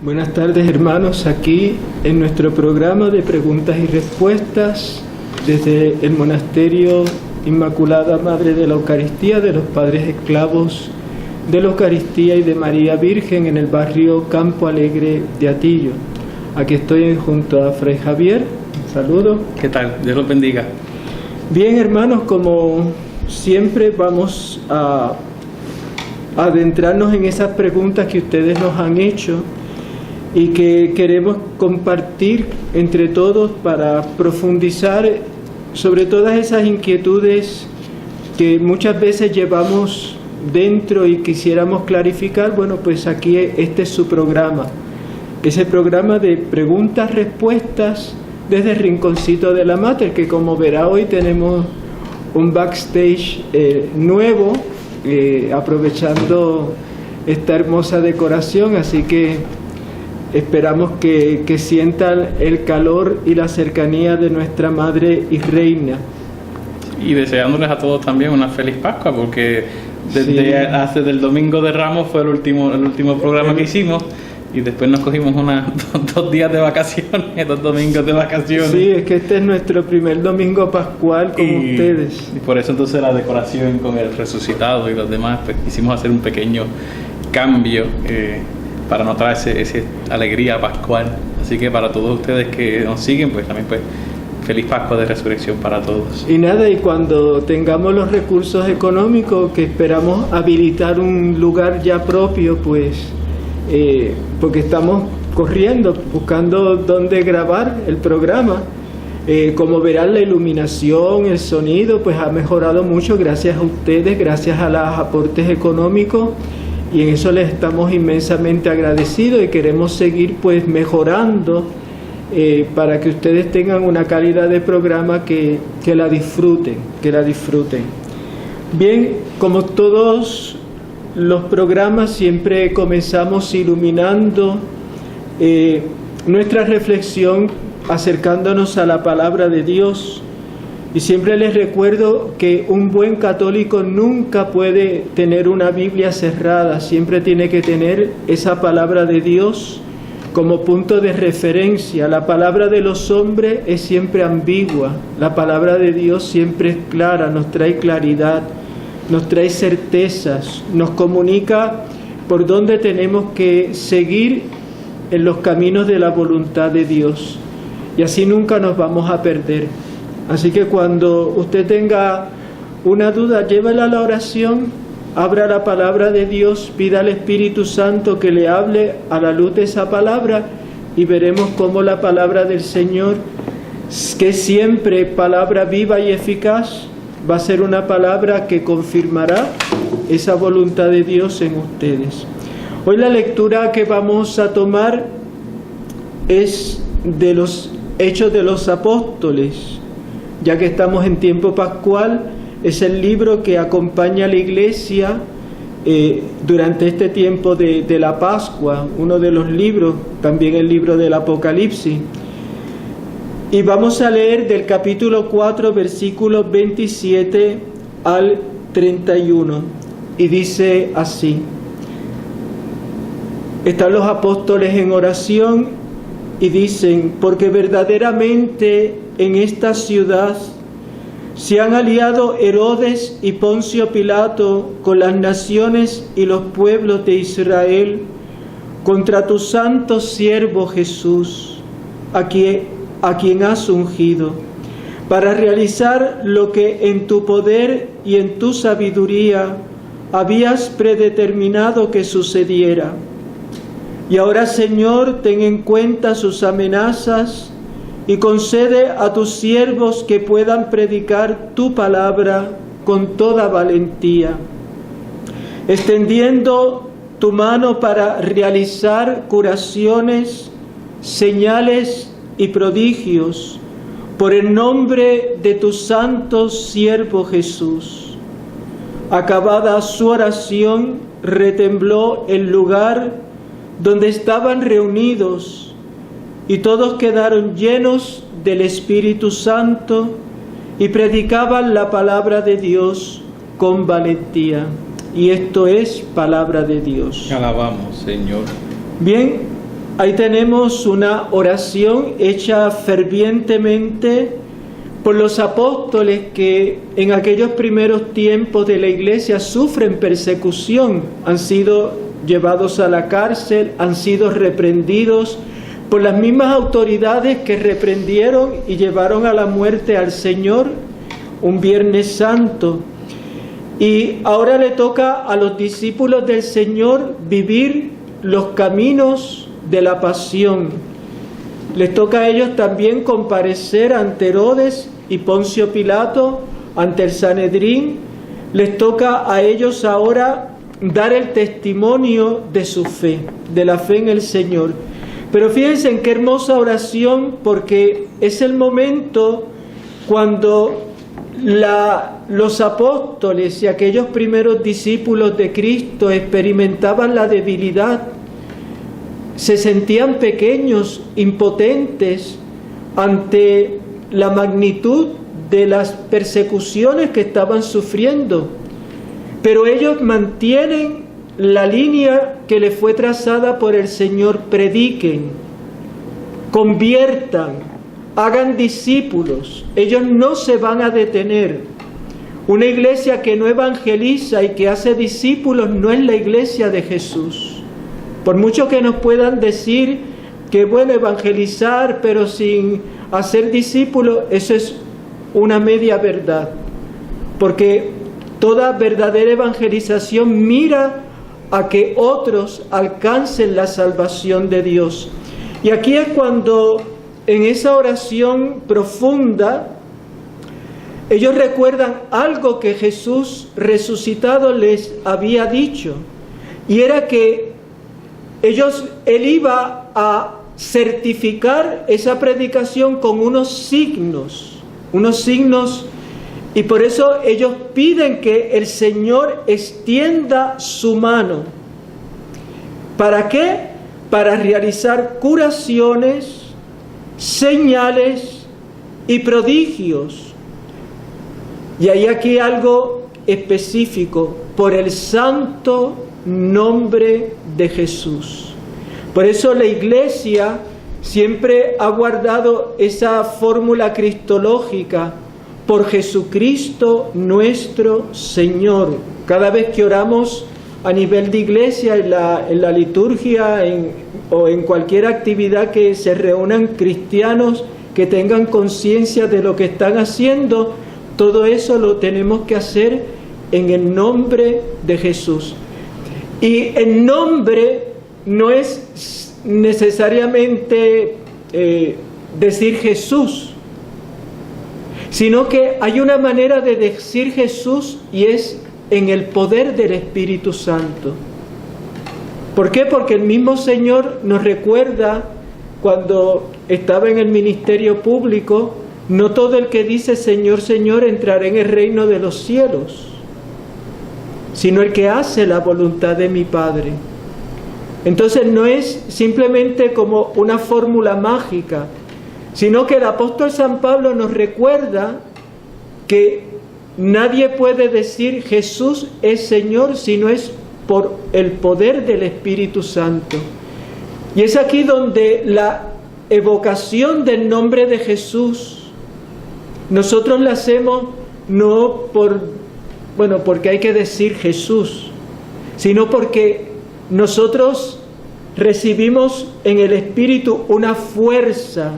Buenas tardes, hermanos, aquí en nuestro programa de preguntas y respuestas desde el Monasterio Inmaculada Madre de la Eucaristía de los Padres Esclavos de la Eucaristía y de María Virgen en el barrio Campo Alegre de Atillo. Aquí estoy junto a Fray Javier. Un saludo. ¿Qué tal? Dios los bendiga. Bien, hermanos, como siempre vamos a adentrarnos en esas preguntas que ustedes nos han hecho y que queremos compartir entre todos para profundizar sobre todas esas inquietudes que muchas veces llevamos dentro y quisiéramos clarificar. Bueno, pues aquí este es su programa, ese programa de preguntas-respuestas desde el Rinconcito de la Mater, que como verá hoy tenemos un backstage nuevo, aprovechando esta hermosa decoración, así que esperamos que sientan el calor y la cercanía de nuestra Madre y Reina. Y deseándoles a todos también una feliz Pascua, porque desde el Domingo de Ramos fue el último programa que hicimos, y después nos cogimos 2 días de vacaciones, 2 domingos de vacaciones. Sí, es que este es nuestro primer domingo pascual con ustedes. Y por eso entonces la decoración con el resucitado y los demás, pues quisimos hacer un pequeño cambio para notar esa alegría pascual. Así que para todos ustedes que nos siguen, pues también pues feliz Pascua de Resurrección para todos. Y nada, y cuando tengamos los recursos económicos, que esperamos habilitar un lugar ya propio, pues porque estamos corriendo, buscando dónde grabar el programa. Como verán, la iluminación, el sonido, pues ha mejorado mucho gracias a ustedes, gracias a los aportes económicos, y en eso les estamos inmensamente agradecidos y queremos seguir pues mejorando para que ustedes tengan una calidad de programa que la disfruten, Bien, como todos los programas, siempre comenzamos iluminando nuestra reflexión, acercándonos a la palabra de Dios. Y siempre les recuerdo que un buen católico nunca puede tener una Biblia cerrada, siempre tiene que tener esa palabra de Dios como punto de referencia. La palabra de los hombres es siempre ambigua, la palabra de Dios siempre es clara, nos trae claridad, nos trae certezas, nos comunica por dónde tenemos que seguir en los caminos de la voluntad de Dios, y así nunca nos vamos a perder. Así que cuando usted tenga una duda, llévela a la oración, abra la palabra de Dios, pida al Espíritu Santo que le hable a la luz de esa palabra, y veremos cómo la palabra del Señor, que es siempre palabra viva y eficaz, va a ser una palabra que confirmará esa voluntad de Dios en ustedes. Hoy la lectura que vamos a tomar es de los Hechos de los Apóstoles. Ya que estamos en tiempo pascual, es el libro que acompaña a la Iglesia durante este tiempo de la Pascua, uno de los libros, también el libro del Apocalipsis. Y vamos a leer del capítulo 4, versículos 27 al 31. Y dice así: están los apóstoles en oración y dicen: porque verdaderamente en esta ciudad se han aliado Herodes y Poncio Pilato con las naciones y los pueblos de Israel contra tu santo siervo Jesús, a quien has ungido, para realizar lo que en tu poder y en tu sabiduría habías predeterminado que sucediera. Y ahora, Señor, ten en cuenta sus amenazas y concede a tus siervos que puedan predicar tu palabra con toda valentía, extendiendo tu mano para realizar curaciones, señales y prodigios por el nombre de tu santo siervo Jesús. Acabada su oración, retembló el lugar donde estaban reunidos, y todos quedaron llenos del Espíritu Santo y predicaban la palabra de Dios con valentía. Y esto es palabra de Dios. Alabamos, Señor. Bien, Ahí tenemos una oración hecha fervientemente por los apóstoles que en aquellos primeros tiempos de la iglesia sufren persecución, han sido llevados a la cárcel, han sido reprendidos por las mismas autoridades que reprendieron y llevaron a la muerte al Señor un Viernes Santo. Y ahora le toca a los discípulos del Señor vivir los caminos de la pasión. Les toca a ellos también comparecer ante Herodes y Poncio Pilato, ante el Sanedrín. Les toca a ellos ahora dar el testimonio de su fe, de la fe en el Señor. Pero fíjense en qué hermosa oración, porque es el momento cuando los apóstoles y aquellos primeros discípulos de Cristo experimentaban la debilidad, se sentían pequeños, impotentes ante la magnitud de las persecuciones que estaban sufriendo. Pero ellos mantienen la línea que les fue trazada por el Señor: prediquen, conviertan, hagan discípulos. Ellos no se van a detener. Una iglesia que no evangeliza y que hace discípulos no es la iglesia de Jesús. Por mucho que nos puedan decir que bueno evangelizar pero sin hacer discípulos, eso es una media verdad. Porque toda verdadera evangelización mira a que otros alcancen la salvación de Dios. Y aquí es cuando en esa oración profunda ellos recuerdan algo que Jesús resucitado les había dicho, y era que él iba a certificar esa predicación con unos signos, y por eso ellos piden que el Señor extienda su mano. ¿Para qué? Para realizar curaciones, señales y prodigios. Y hay aquí algo específico: por el santo nombre de Jesús. Por eso la Iglesia siempre ha guardado esa fórmula cristológica: por Jesucristo nuestro Señor. Cada vez que oramos a nivel de iglesia, en la liturgia o en cualquier actividad que se reúnan cristianos que tengan conciencia de lo que están haciendo, todo eso lo tenemos que hacer en el nombre de Jesús. Y el nombre no es necesariamente decir Jesús, sino que hay una manera de decir Jesús, y es en el poder del Espíritu Santo. ¿Por qué? Porque el mismo Señor nos recuerda cuando estaba en el ministerio público: no todo el que dice Señor, Señor entrará en el reino de los cielos, sino el que hace la voluntad de mi Padre. Entonces no es simplemente como una fórmula mágica, sino que el apóstol San Pablo nos recuerda que nadie puede decir Jesús es Señor si no es por el poder del Espíritu Santo. Y es aquí donde la evocación del nombre de Jesús nosotros la hacemos no porque hay que decir Jesús, sino porque nosotros recibimos en el Espíritu una fuerza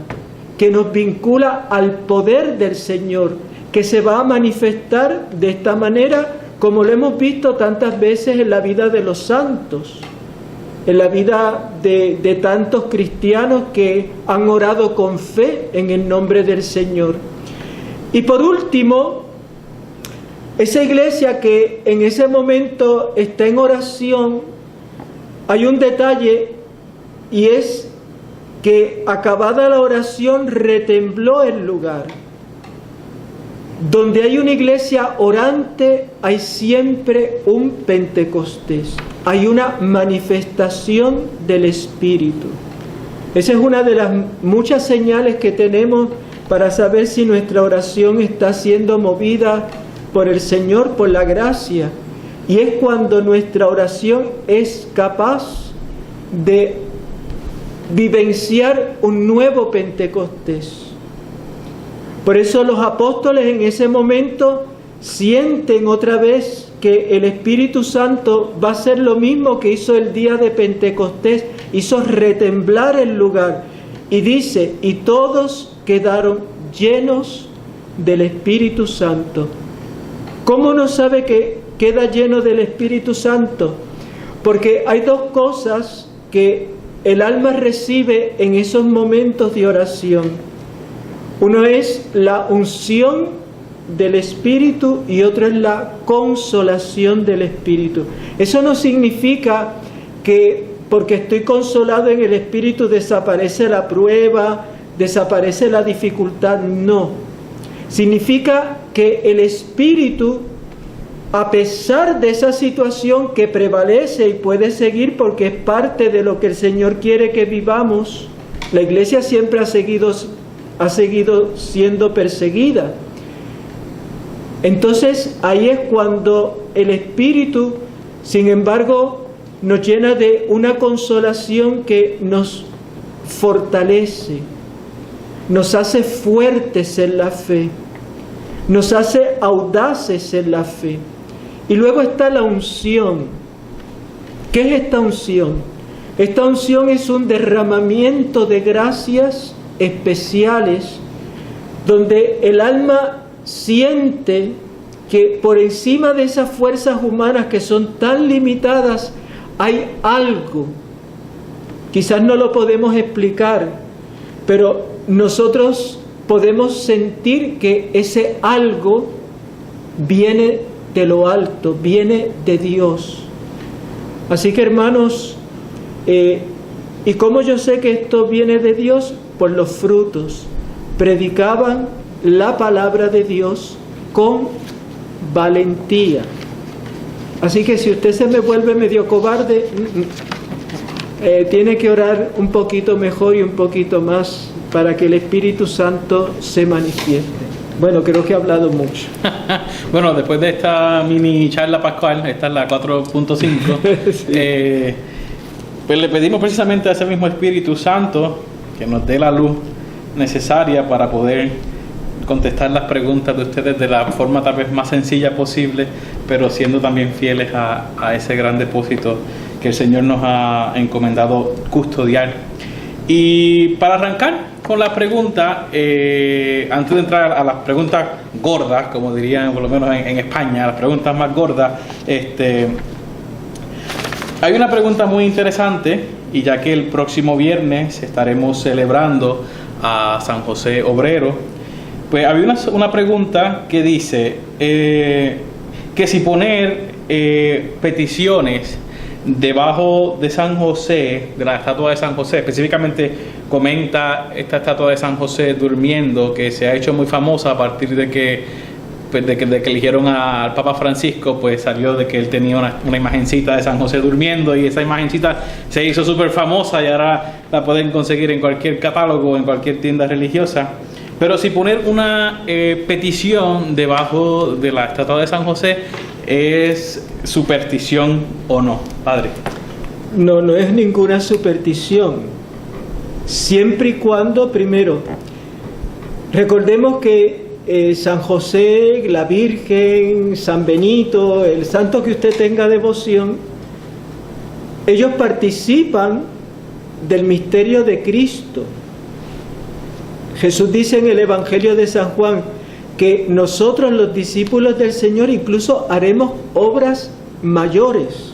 que nos vincula al poder del Señor, que se va a manifestar de esta manera, como lo hemos visto tantas veces en la vida de los santos, en la vida de tantos cristianos que han orado con fe en el nombre del Señor. Y por último, esa iglesia que en ese momento está en oración, hay un detalle, y es que acabada la oración retembló el lugar. Donde hay una iglesia orante, hay siempre un Pentecostés, hay una manifestación del Espíritu. Esa es una de las muchas señales que tenemos para saber si nuestra oración está siendo movida por el Señor, por la gracia. Y es cuando nuestra oración es capaz de vivenciar un nuevo Pentecostés. Por eso los apóstoles en ese momento sienten otra vez que el Espíritu Santo va a hacer lo mismo que hizo el día de Pentecostés, hizo retemblar el lugar. Y dice, y todos quedaron llenos del Espíritu Santo. ¿Cómo uno sabe que queda lleno del Espíritu Santo? Porque hay dos cosas que el alma recibe en esos momentos de oración. Uno es la unción del Espíritu y otro es la consolación del Espíritu. Eso no significa que porque estoy consolado en el Espíritu desaparece la prueba, desaparece la dificultad. No. Significa que el Espíritu, a pesar de esa situación que prevalece y puede seguir porque es parte de lo que el Señor quiere que vivamos, la iglesia siempre ha seguido siendo perseguida. Entonces ahí es cuando el Espíritu, sin embargo, nos llena de una consolación que nos fortalece, nos hace fuertes en la fe, nos hace audaces en la fe. Y luego está la unción. ¿Qué es esta unción? Esta unción es un derramamiento de gracias especiales donde el alma siente que por encima de esas fuerzas humanas que son tan limitadas hay algo. Quizás no lo podemos explicar, pero nosotros podemos sentir que ese algo viene de lo alto, viene de Dios. Así que hermanos, ¿y cómo yo sé que esto viene de Dios? Por los frutos. Predicaban la palabra de Dios con valentía. Así que si usted se me vuelve medio cobarde, tiene que orar un poquito mejor y un poquito más para que el Espíritu Santo se manifieste. Bueno, creo que he hablado mucho. Bueno, después de esta mini charla pascual, esta es la 4.5, sí. Pues le pedimos precisamente a ese mismo Espíritu Santo que nos dé la luz necesaria para poder contestar las preguntas de ustedes de la forma tal vez más sencilla posible, pero siendo también fieles a ese gran depósito que el Señor nos ha encomendado custodiar. Y para arrancar con la pregunta, antes de entrar a las preguntas gordas, como dirían por lo menos en España, las preguntas más gordas, hay una pregunta muy interesante, y ya que el próximo viernes estaremos celebrando a San José Obrero, pues había una pregunta que dice que si poner peticiones debajo de San José, de la estatua de San José, específicamente comenta esta estatua de San José durmiendo, que se ha hecho muy famosa a partir de que eligieron al Papa Francisco, pues salió de que él tenía una imagencita de San José durmiendo, y esa imagencita se hizo súper famosa y ahora la pueden conseguir en cualquier catálogo, en cualquier tienda religiosa. Pero si poner una petición debajo de la estatua de San José es superstición o no, padre. No, no es ninguna superstición. Siempre y cuando, primero, recordemos que San José, la Virgen, San Benito, el santo que usted tenga devoción, ellos participan del misterio de Cristo. Jesús dice en el Evangelio de San Juan que nosotros, los discípulos del Señor, incluso haremos obras mayores.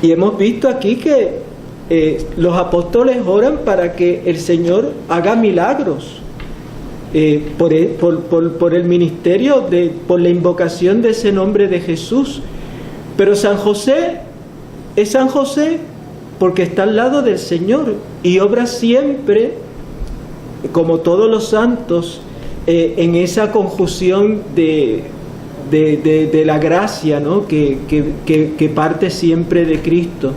Y hemos visto aquí que los apóstoles oran para que el Señor haga milagros por el ministerio, por la invocación de ese nombre de Jesús. Pero San José es San José porque está al lado del Señor y obra siempre, como todos los santos, en esa conjunción de la gracia, ¿no? que parte siempre de Cristo.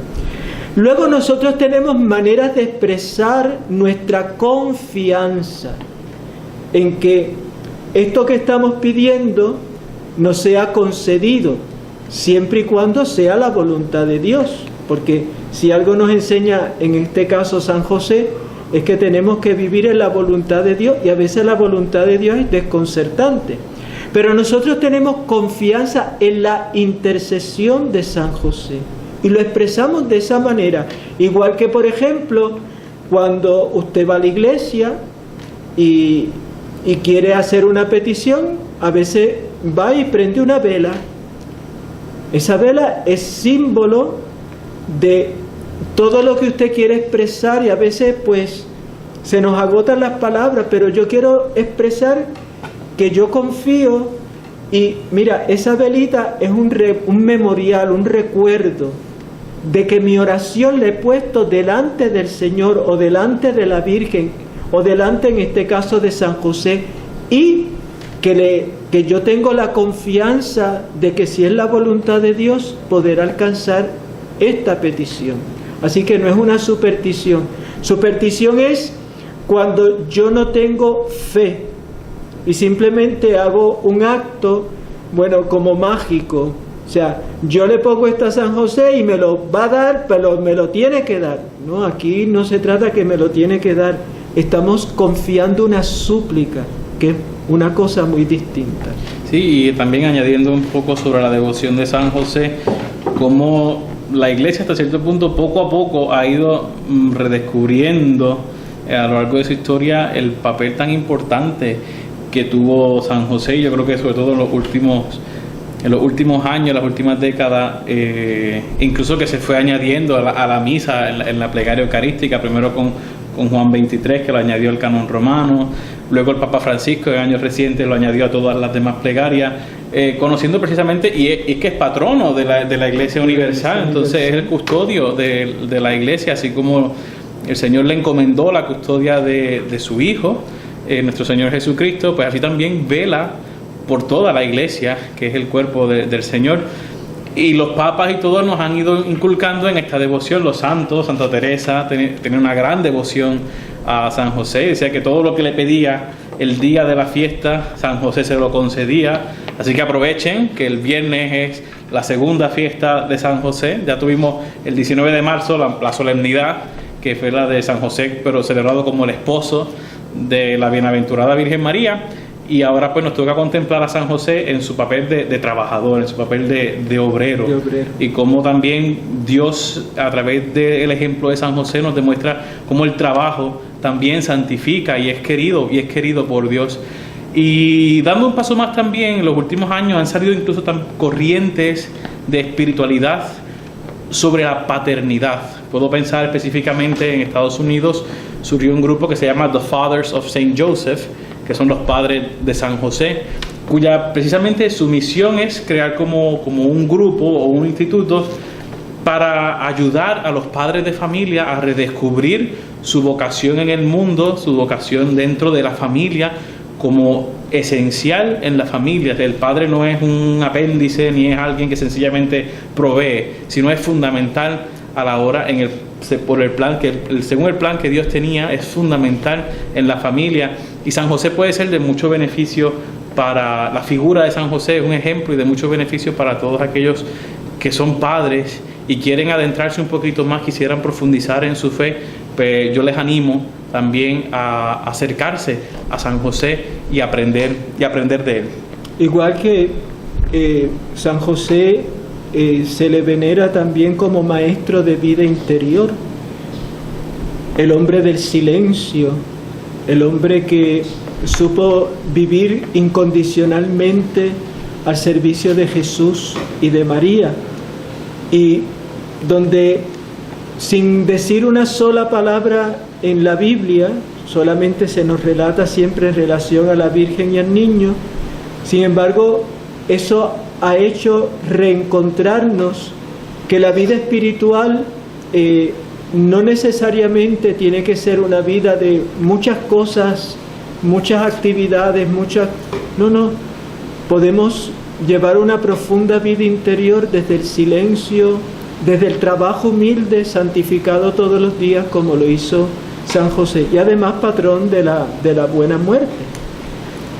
Luego nosotros tenemos maneras de expresar nuestra confianza en que esto que estamos pidiendo nos sea concedido. siempre y cuando sea la voluntad de Dios, porque si algo nos enseña en este caso San José, es que tenemos que vivir en la voluntad de Dios, y a veces la voluntad de Dios es desconcertante. Pero nosotros tenemos confianza en la intercesión de San José, y lo expresamos de esa manera. Igual que, por ejemplo, cuando usted va a la iglesia y quiere hacer una petición, a veces va y prende una vela. Esa vela es símbolo de todo lo que usted quiere expresar, y a veces pues se nos agotan las palabras, pero yo quiero expresar que yo confío, y mira, esa velita es un memorial, un recuerdo de que mi oración la he puesto delante del Señor, o delante de la Virgen, o delante en este caso de San José, y que yo tengo la confianza de que si es la voluntad de Dios, poder alcanzar esta petición. Así que no es una superstición. Superstición es cuando yo no tengo fe y simplemente hago un acto, bueno, como mágico. O sea, yo le pongo esto a San José y me lo va a dar, pero me lo tiene que dar. No, aquí no se trata que me lo tiene que dar. Estamos confiando una súplica, que es una cosa muy distinta. Sí, y también añadiendo un poco sobre la devoción de San José, cómo la Iglesia hasta cierto punto poco a poco ha ido redescubriendo a lo largo de su historia el papel tan importante que tuvo San José. Yo creo que sobre todo en los últimos años, las últimas décadas, incluso que se fue añadiendo a la misa en la plegaria eucarística, primero con Juan 23, que lo añadió al canon romano, luego el Papa Francisco en años recientes lo añadió a todas las demás plegarias, conociendo precisamente, y es que es patrono de la Iglesia Universal, entonces es el custodio de la Iglesia, así como el Señor le encomendó la custodia de su Hijo, nuestro Señor Jesucristo, pues así también vela por toda la Iglesia, que es el cuerpo del Señor. Y los papas y todos nos han ido inculcando en esta devoción. Los santos, Santa Teresa tenía una gran devoción a San José. Decía que todo lo que le pedía el día de la fiesta, San José se lo concedía. Así que aprovechen que el viernes es la segunda fiesta de San José. Ya tuvimos el 19 de marzo la solemnidad, que fue la de San José, pero celebrado como el esposo de la bienaventurada Virgen María. Y ahora pues nos toca contemplar a San José en su papel de trabajador, en su papel de obrero. Y cómo también Dios, a través del ejemplo de San José, nos demuestra cómo el trabajo también santifica y es querido por Dios. Y dando un paso más también, en los últimos años han salido incluso corrientes de espiritualidad sobre la paternidad. Puedo pensar específicamente en Estados Unidos, surgió un grupo que se llama The Fathers of St. Joseph, que son los padres de San José, cuya precisamente su misión es crear como un grupo o un instituto para ayudar a los padres de familia a redescubrir su vocación en el mundo, su vocación dentro de la familia, como esencial en la familia. El padre no es un apéndice ni es alguien que sencillamente provee, sino es fundamental a la hora según el plan que Dios tenía, es fundamental en la familia. Y San José puede ser de mucho beneficio para la figura de San José, es un ejemplo y de mucho beneficio para todos aquellos que son padres y quieren adentrarse un poquito más, quisieran profundizar en su fe. Pues yo les animo también a acercarse a San José y aprender de él. Igual que San José se le venera también como maestro de vida interior, el hombre del silencio, el hombre que supo vivir incondicionalmente al servicio de Jesús y de María, y donde sin decir una sola palabra en la Biblia, solamente se nos relata siempre en relación a la Virgen y al niño. Sin embargo, eso ha hecho reencontrarnos que la vida espiritual no necesariamente tiene que ser una vida de muchas cosas, muchas actividades, no, podemos llevar una profunda vida interior desde el silencio, desde el trabajo humilde, santificado todos los días, como lo hizo San José, y además patrón de la buena muerte.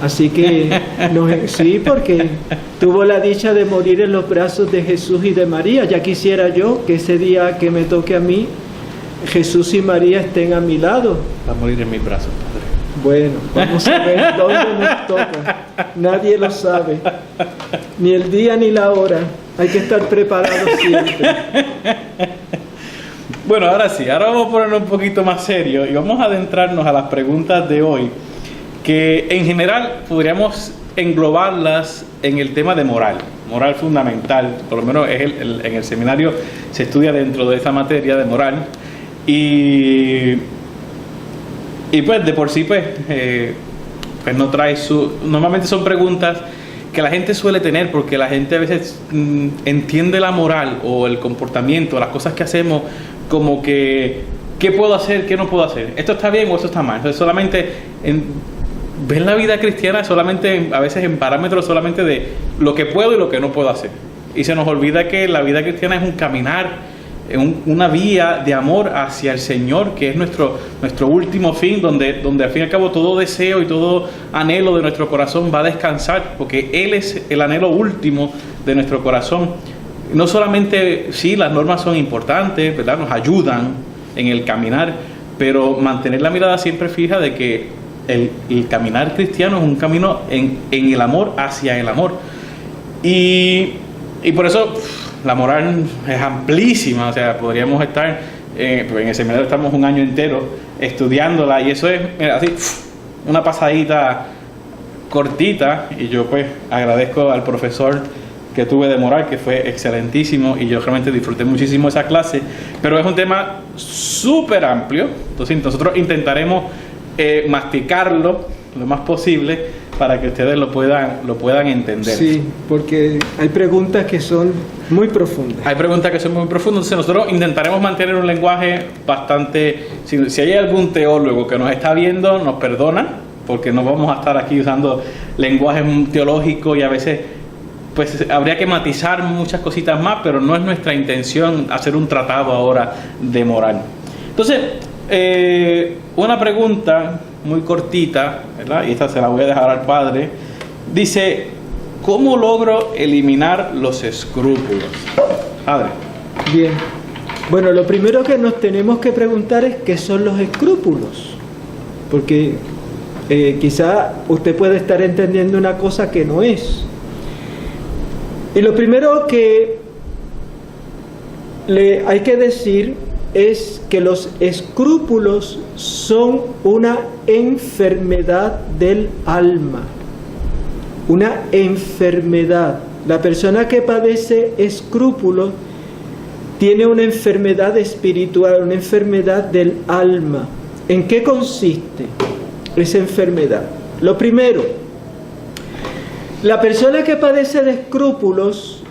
Así que, sí, porque tuvo la dicha de morir en los brazos de Jesús y de María. Ya quisiera yo que ese día que me toque a mí, Jesús y María estén a mi lado. Va a morir en mis brazos, Padre. Bueno, vamos a ver dónde nos toca. Nadie lo sabe. Ni el día ni la hora. Hay que estar preparados siempre. Bueno, ahora sí, ahora vamos a ponernos un poquito más serio y vamos a adentrarnos a las preguntas de hoy, que en general podríamos englobarlas en el tema de moral fundamental. Por lo menos en el seminario se estudia dentro de esa materia de moral. Y pues de por sí pues no trae normalmente son preguntas que la gente suele tener, porque la gente a veces entiende la moral o el comportamiento, las cosas que hacemos como que ¿qué puedo hacer? ¿Qué no puedo hacer? ¿Esto está bien o esto está mal? Entonces solamente ven la vida cristiana solamente a veces en parámetros solamente de lo que puedo y lo que no puedo hacer, y se nos olvida que la vida cristiana es un caminar, una vía de amor hacia el Señor, que es nuestro último fin, donde al fin y al cabo todo deseo y todo anhelo de nuestro corazón va a descansar, porque Él es el anhelo último de nuestro corazón. No solamente, sí, las normas son importantes, ¿verdad? Nos ayudan en el caminar, pero mantener la mirada siempre fija de que el caminar cristiano es un camino en el amor, hacia el amor. Y por eso la moral es amplísima, o sea, podríamos estar, pues en el seminario estamos un año entero estudiándola, y eso es, mira, así, una pasadita cortita, y yo pues agradezco al profesor que tuve de moral, que fue excelentísimo, y yo realmente disfruté muchísimo esa clase, pero es un tema súper amplio, entonces nosotros intentaremos masticarlo lo más posible para que ustedes lo puedan entender. Sí, porque hay preguntas que son muy profundas. Hay preguntas que son muy profundas, entonces nosotros intentaremos mantener un lenguaje bastante... Si hay algún teólogo que nos está viendo, nos perdona, porque no vamos a estar aquí usando lenguaje teológico, y a veces pues habría que matizar muchas cositas más, pero no es nuestra intención hacer un tratado ahora de moral. Entonces, una pregunta muy cortita, ¿verdad? Y esta se la voy a dejar al padre. Dice, ¿cómo logro eliminar los escrúpulos? Padre. Bien. Bueno, lo primero que nos tenemos que preguntar es ¿qué son los escrúpulos? Porque quizá usted puede estar entendiendo una cosa que no es. Y lo primero que hay que decir es que los escrúpulos son una enfermedad del alma. Una enfermedad. La persona que padece escrúpulos tiene una enfermedad espiritual, una enfermedad del alma. ¿En qué consiste esa enfermedad? Lo primero, la persona que padece de escrúpulos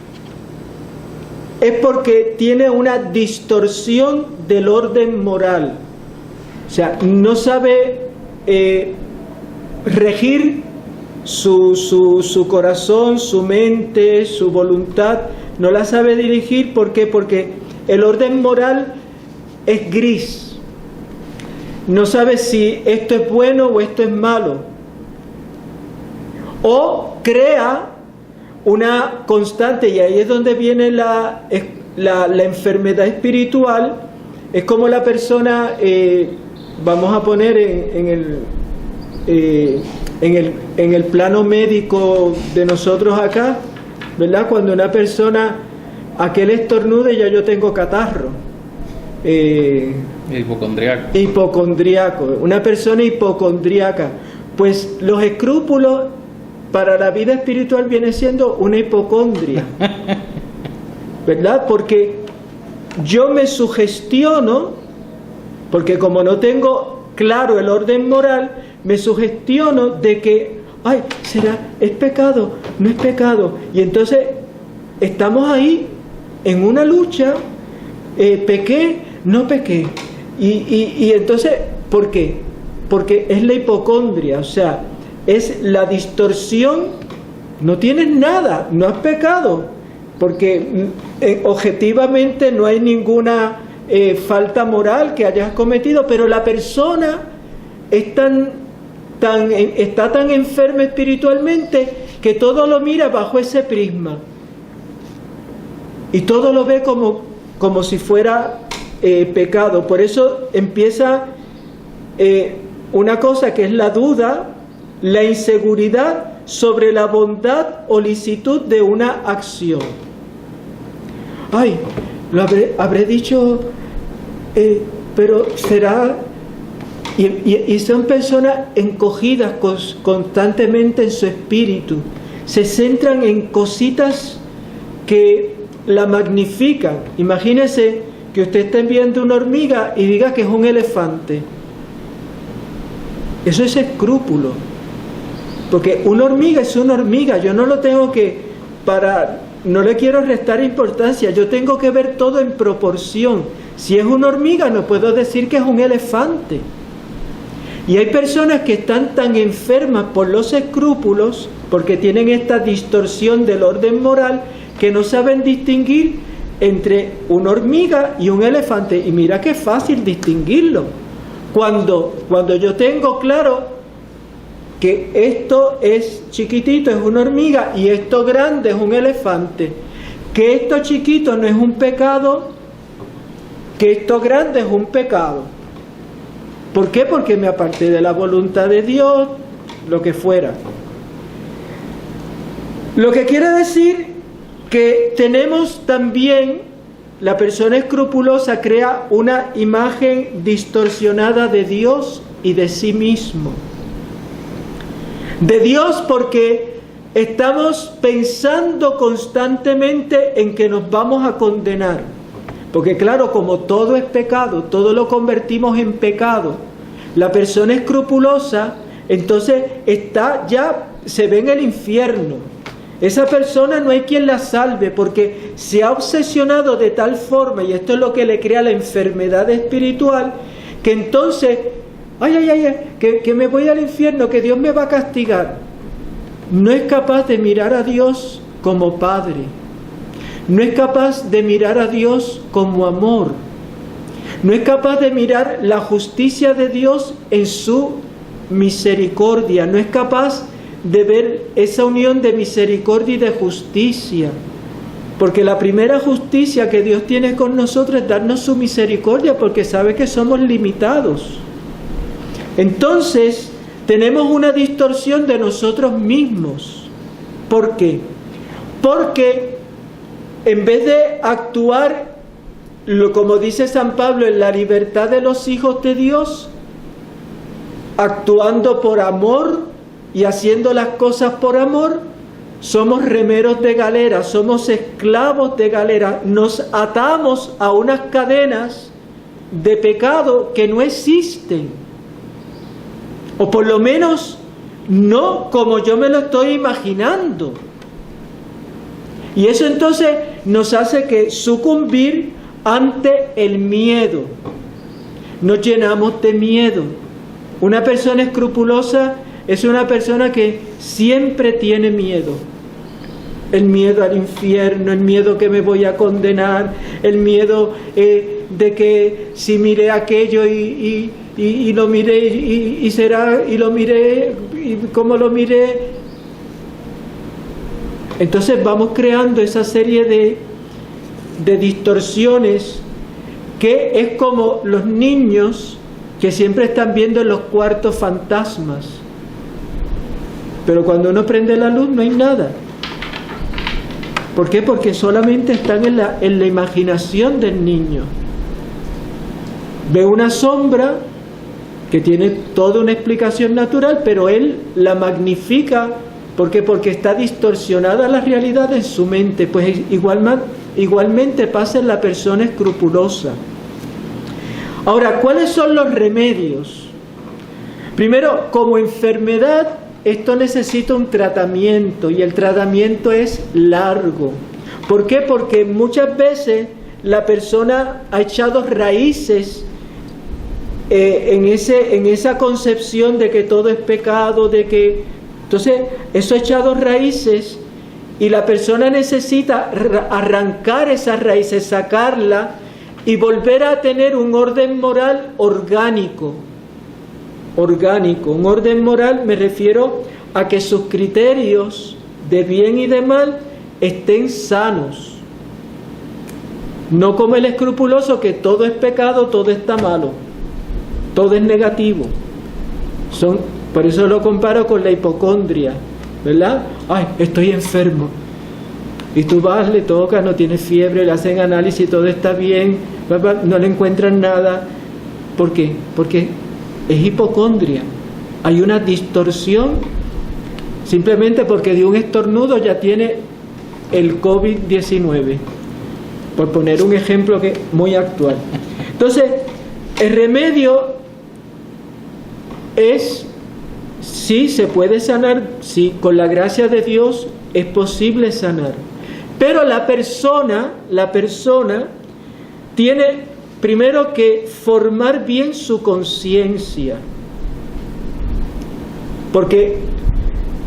es porque tiene una distorsión del orden moral. O sea, no sabe regir su corazón, su mente, su voluntad. No la sabe dirigir. ¿Por qué? Porque el orden moral es gris. No sabe si esto es bueno o esto es malo. O crea una constante, y ahí es donde viene la enfermedad espiritual. Es como la persona, vamos a poner en el plano médico de nosotros acá, ¿verdad? Cuando una persona, aquel estornude, ya yo tengo catarro. Hipocondriaco. Una persona hipocondriaca. Pues los escrúpulos para la vida espiritual viene siendo una hipocondria, ¿verdad? Porque yo me sugestiono, porque como no tengo claro el orden moral, me sugestiono de que, ay, ¿es pecado? No es pecado. Y entonces estamos ahí en una lucha, pequé, no pequé. Y entonces, ¿por qué? Porque es la hipocondria, o sea, es la distorsión. No tienes nada, no has pecado, porque objetivamente no hay ninguna falta moral que hayas cometido, pero la persona es tan está tan enferma espiritualmente que todo lo mira bajo ese prisma y todo lo ve como si fuera pecado. Por eso empieza una cosa que es la duda, la inseguridad sobre la bondad o licitud de una acción. Ay, habré dicho, pero será... Y son personas encogidas constantemente en su espíritu. Se centran en cositas que la magnifican. Imagínese que usted esté viendo una hormiga y diga que es un elefante. Eso es escrúpulo. Porque una hormiga es una hormiga. Yo no lo tengo que no le quiero restar importancia. Yo tengo que ver todo en proporción. Si es una hormiga, no puedo decir que es un elefante. Y hay personas que están tan enfermas por los escrúpulos, porque tienen esta distorsión del orden moral, que no saben distinguir entre una hormiga y un elefante. Y mira qué fácil distinguirlo. Cuando yo tengo claro que esto es chiquitito, es una hormiga, y esto grande es un elefante, que esto chiquito no es un pecado, que esto grande es un pecado. ¿Por qué? Porque me aparté de la voluntad de Dios, lo que fuera. Lo que quiere decir que tenemos también, la persona escrupulosa crea una imagen distorsionada de Dios y de sí mismo. De Dios porque estamos pensando constantemente en que nos vamos a condenar. Porque claro, como todo es pecado, todo lo convertimos en pecado. La persona escrupulosa, entonces se ve en el infierno. Esa persona no hay quien la salve porque se ha obsesionado de tal forma, y esto es lo que le crea la enfermedad espiritual, que entonces, que me voy al infierno, que Dios me va a castigar. No es capaz de mirar a Dios como Padre. No es capaz de mirar a Dios como amor. No es capaz de mirar la justicia de Dios en su misericordia. No es capaz de ver esa unión de misericordia y de justicia. Porque la primera justicia que Dios tiene con nosotros es darnos su misericordia, porque sabe que somos limitados. Entonces, tenemos una distorsión de nosotros mismos. ¿Por qué? Porque en vez de actuar, como dice San Pablo, en la libertad de los hijos de Dios, actuando por amor y haciendo las cosas por amor, somos remeros de galera, somos esclavos de galera, nos atamos a unas cadenas de pecado que no existen, o por lo menos no como yo me lo estoy imaginando. Y eso entonces nos hace que sucumbir ante el miedo. Nos llenamos de miedo. Una persona escrupulosa es una persona que siempre tiene miedo. El miedo al infierno, el miedo que me voy a condenar, el miedo de que si miré aquello y lo miré y será, y lo miré y cómo lo miré. Entonces vamos creando esa serie de distorsiones, que es como los niños que siempre están viendo en los cuartos fantasmas, pero cuando uno prende la luz no hay nada. ¿Por qué? Porque solamente están en la imaginación del niño. Ve una sombra que tiene toda una explicación natural, pero él la magnifica. ¿Por qué? Porque está distorsionada la realidad en su mente. Pues igualmente pasa en la persona escrupulosa. Ahora, ¿cuáles son los remedios? Primero, como enfermedad, esto necesita un tratamiento, y el tratamiento es largo. ¿Por qué? Porque muchas veces la persona ha echado raíces en esa concepción de que todo es pecado, entonces eso ha echado raíces, y la persona necesita arrancar esas raíces, sacarla y volver a tener un orden moral orgánico. orgánico. Un orden moral me refiero a que sus criterios de bien y de mal estén sanos. No como el escrupuloso, que todo es pecado, todo está malo, todo es negativo. Por eso lo comparo con la hipocondria, ¿verdad? Ay, estoy enfermo. Y tú vas, le tocas, no tienes fiebre, le hacen análisis, todo está bien, no le encuentran nada. ¿Por qué? Porque es hipocondria. Hay una distorsión, simplemente porque de un estornudo ya tiene el COVID-19. Por poner un ejemplo que muy actual. Entonces, el remedio es, sí, se puede sanar, sí, con la gracia de Dios es posible sanar. Pero la persona tiene primero que formar bien su conciencia. Porque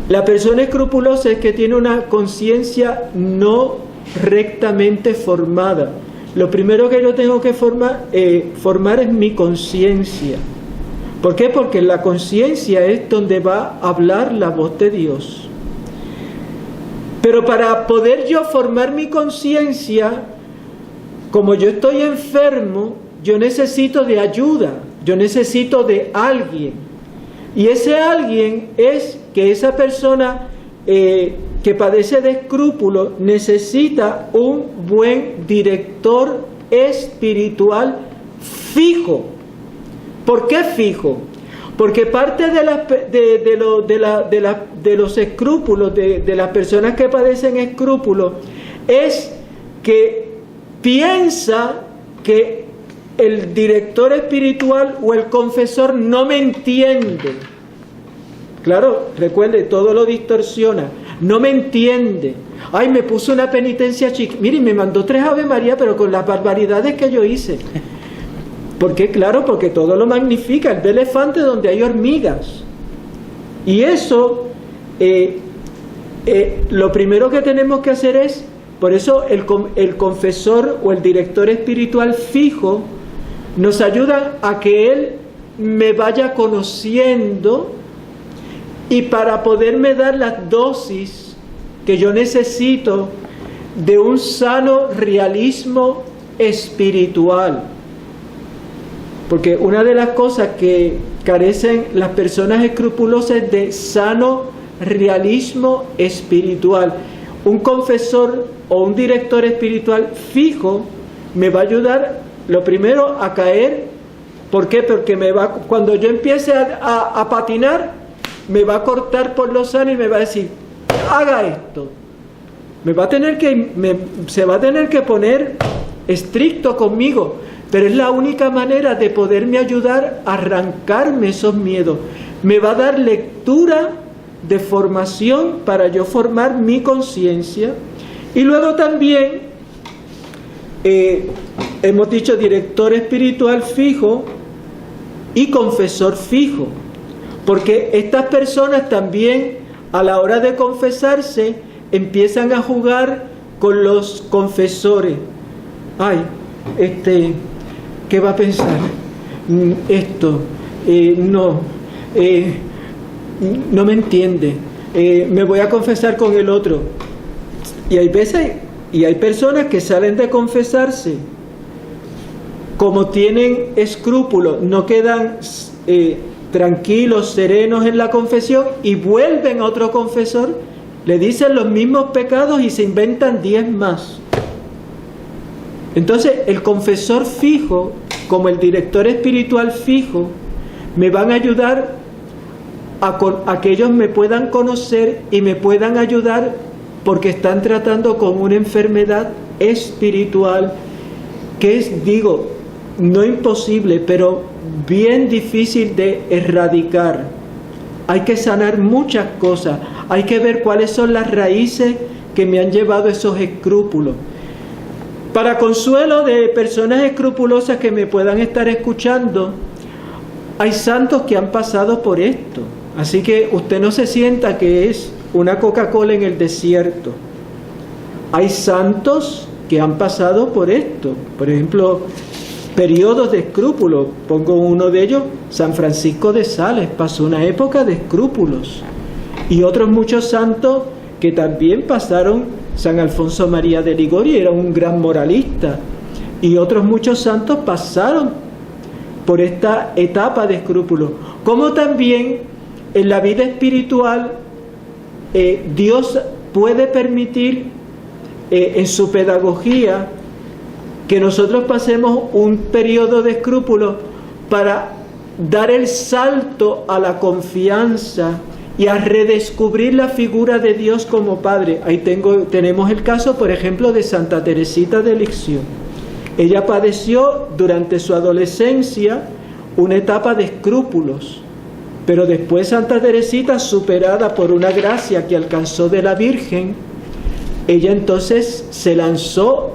la persona escrupulosa es que tiene una conciencia no rectamente formada. Lo primero que yo tengo que formar es mi conciencia. ¿Por qué? Porque la conciencia es donde va a hablar la voz de Dios. Pero para poder yo formar mi conciencia, como yo estoy enfermo, yo necesito de ayuda, yo necesito de alguien. Y ese alguien es que esa persona que padece de escrúpulos necesita un buen director espiritual fijo. ¿Por qué fijo? Porque parte de los escrúpulos, de las personas que padecen escrúpulos, es que piensa que el director espiritual o el confesor no me entiende. Claro, recuerde, todo lo distorsiona. No me entiende. Ay, me puso una penitencia chica. Miren, me mandó 3 Ave María, pero con las barbaridades que yo hice. ¿Por qué? Claro, porque todo lo magnifica. El ve elefante donde hay hormigas. Y eso, lo primero que tenemos que hacer es, por eso el confesor o el director espiritual fijo nos ayuda a que él me vaya conociendo, y para poderme dar las dosis que yo necesito de un sano realismo espiritual. Porque una de las cosas que carecen las personas escrupulosas es de sano realismo espiritual. Un confesor o un director espiritual fijo me va a ayudar, lo primero, a caer. ¿Por qué? Porque cuando yo empiece a patinar, me va a cortar por lo sano y me va a decir, haga esto. Se va a tener que poner estricto conmigo, pero es la única manera de poderme ayudar a arrancarme esos miedos. Me va a dar lectura de formación para yo formar mi conciencia. Y luego también hemos dicho director espiritual fijo y confesor fijo. Porque estas personas también, a la hora de confesarse, empiezan a jugar con los confesores. Ay, ¿qué va a pensar? Esto, no me entiende. Me voy a confesar con el otro. Y hay veces, y hay personas que salen de confesarse, como tienen escrúpulos, no quedan tranquilos, serenos en la confesión, y vuelven a otro confesor, le dicen los mismos pecados y se inventan 10 más. Entonces el confesor fijo, como el director espiritual fijo, me van a ayudar a que ellos me puedan conocer y me puedan ayudar, porque están tratando con una enfermedad espiritual que es, no imposible, pero bien difícil de erradicar. Hay que sanar muchas cosas, hay que ver cuáles son las raíces que me han llevado a esos escrúpulos. Para consuelo de personas escrupulosas que me puedan estar escuchando, hay santos que han pasado por esto, así que usted no se sienta que es una Coca-Cola en el desierto. Hay santos que han pasado por esto. Por ejemplo, periodos de escrúpulos. Pongo uno de ellos, San Francisco de Sales, pasó una época de escrúpulos. Y otros muchos santos que también pasaron, San Alfonso María de Ligorio era un gran moralista. Y otros muchos santos pasaron por esta etapa de escrúpulos. Como también en la vida espiritual, Dios puede permitir en su pedagogía que nosotros pasemos un periodo de escrúpulos para dar el salto a la confianza y a redescubrir la figura de Dios como Padre. Ahí tenemos el caso, por ejemplo, de Santa Teresita de Lisieux. Ella padeció durante su adolescencia una etapa de escrúpulos, pero después Santa Teresita, superada por una gracia que alcanzó de la Virgen, ella entonces se lanzó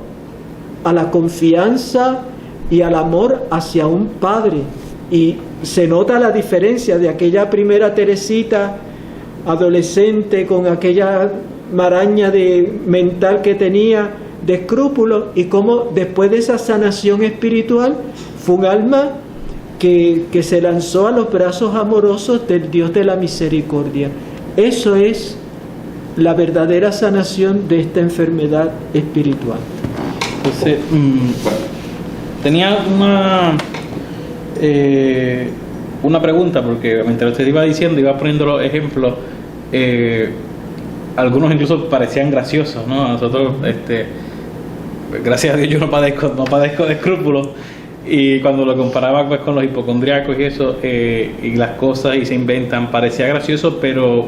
a la confianza y al amor hacia un Padre. Y se nota la diferencia de aquella primera Teresita adolescente con aquella maraña mental que tenía de escrúpulos, y cómo después de esa sanación espiritual fue un alma que se lanzó a los brazos amorosos del Dios de la misericordia. Eso es la verdadera sanación de esta enfermedad espiritual. Entonces, tenía una pregunta, porque mientras usted iba diciendo, iba poniendo los ejemplos, algunos incluso parecían graciosos, ¿no? Nosotros, gracias a Dios, yo no padezco de escrúpulos, y cuando lo comparaba pues con los hipocondriacos y eso, y las cosas y se inventan, parecía gracioso, pero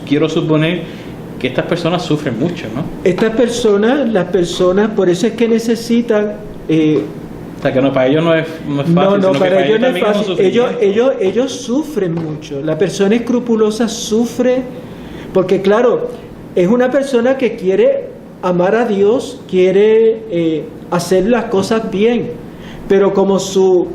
quiero suponer que estas personas sufren mucho, ¿no? Las personas, por eso es que necesitan... o sea, que no, para ellos no es fácil. No, para ellos no es fácil. Ellos sufren mucho. La persona escrupulosa sufre porque, claro, es una persona que quiere amar a Dios, quiere hacer las cosas bien, pero como su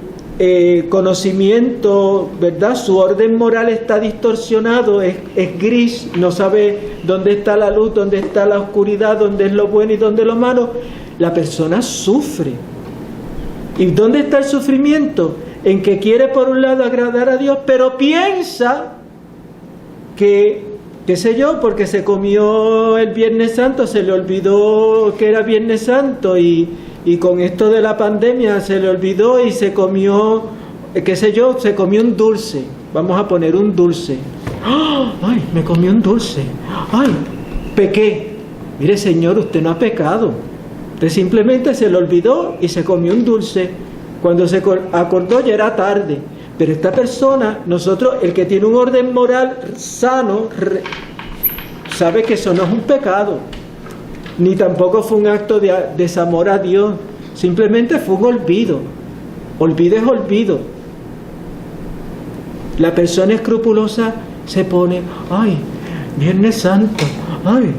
conocimiento, ¿verdad?, su orden moral está distorsionado, es gris, no sabe dónde está la luz, dónde está la oscuridad, dónde es lo bueno y dónde es lo malo, la persona sufre. ¿Y dónde está el sufrimiento? En que quiere por un lado agradar a Dios, pero piensa que, qué sé yo, porque se comió el Viernes Santo, se le olvidó que era Viernes Santo, y con esto de la pandemia se le olvidó y se comió, qué sé yo, se comió un dulce. Vamos a poner un dulce. ¡Oh! ¡Ay, me comí un dulce! ¡Ay, pequé! Mire, señor, usted no ha pecado. Usted simplemente se le olvidó y se comió un dulce. Cuando se acordó ya era tarde. Pero esta persona, nosotros, el que tiene un orden moral sano, sabe que eso no es un pecado, ni tampoco fue un acto de desamor a Dios. Simplemente fue un olvido. Olvido es olvido. La persona escrupulosa se pone, ¡ay, Viernes Santo! ¡Ay!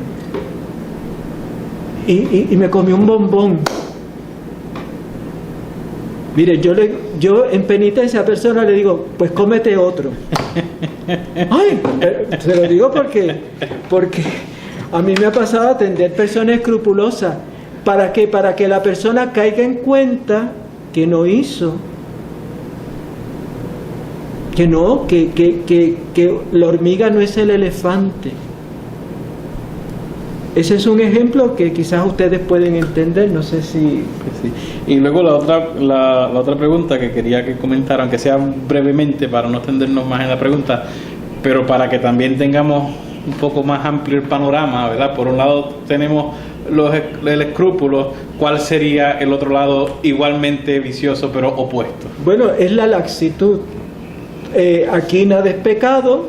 Y me comí un bombón. Mire, yo en penitencia a esa persona le digo, pues cómete otro. ¡Ay! Se lo digo porque a mí me ha pasado atender personas escrupulosas. ¿Para qué? Para que la persona caiga en cuenta que no hizo. Que no, que la hormiga no es el elefante. Ese es un ejemplo que quizás ustedes pueden entender, no sé si... Sí. Y luego la otra pregunta que quería que comentaran, aunque sea brevemente para no extendernos más en la pregunta, pero para que también tengamos un poco más amplio el panorama, ¿verdad? Por un lado tenemos el escrúpulo, ¿cuál sería el otro lado igualmente vicioso pero opuesto? Bueno, es la laxitud. Aquí nada es pecado,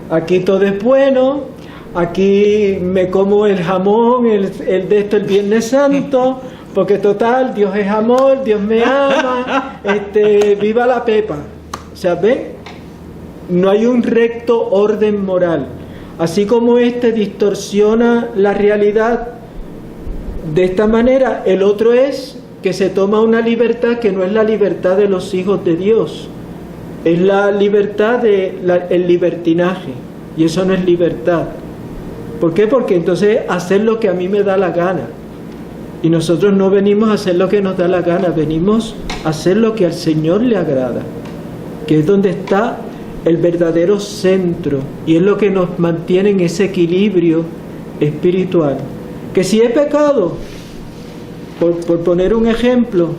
aquí todo es bueno. Aquí me como el jamón, el de esto el Viernes Santo, porque total, Dios es amor, Dios me ama, viva la pepa. O sea, ¿ven? No hay un recto orden moral. Así como distorsiona la realidad de esta manera, el otro es que se toma una libertad que no es la libertad de los hijos de Dios, es la libertad el libertinaje, y eso no es libertad. ¿Por qué? Porque entonces hacer lo que a mí me da la gana. Y nosotros no venimos a hacer lo que nos da la gana, venimos a hacer lo que al Señor le agrada, que es donde está el verdadero centro, y es lo que nos mantiene en ese equilibrio espiritual. Que si he pecado, por poner un ejemplo,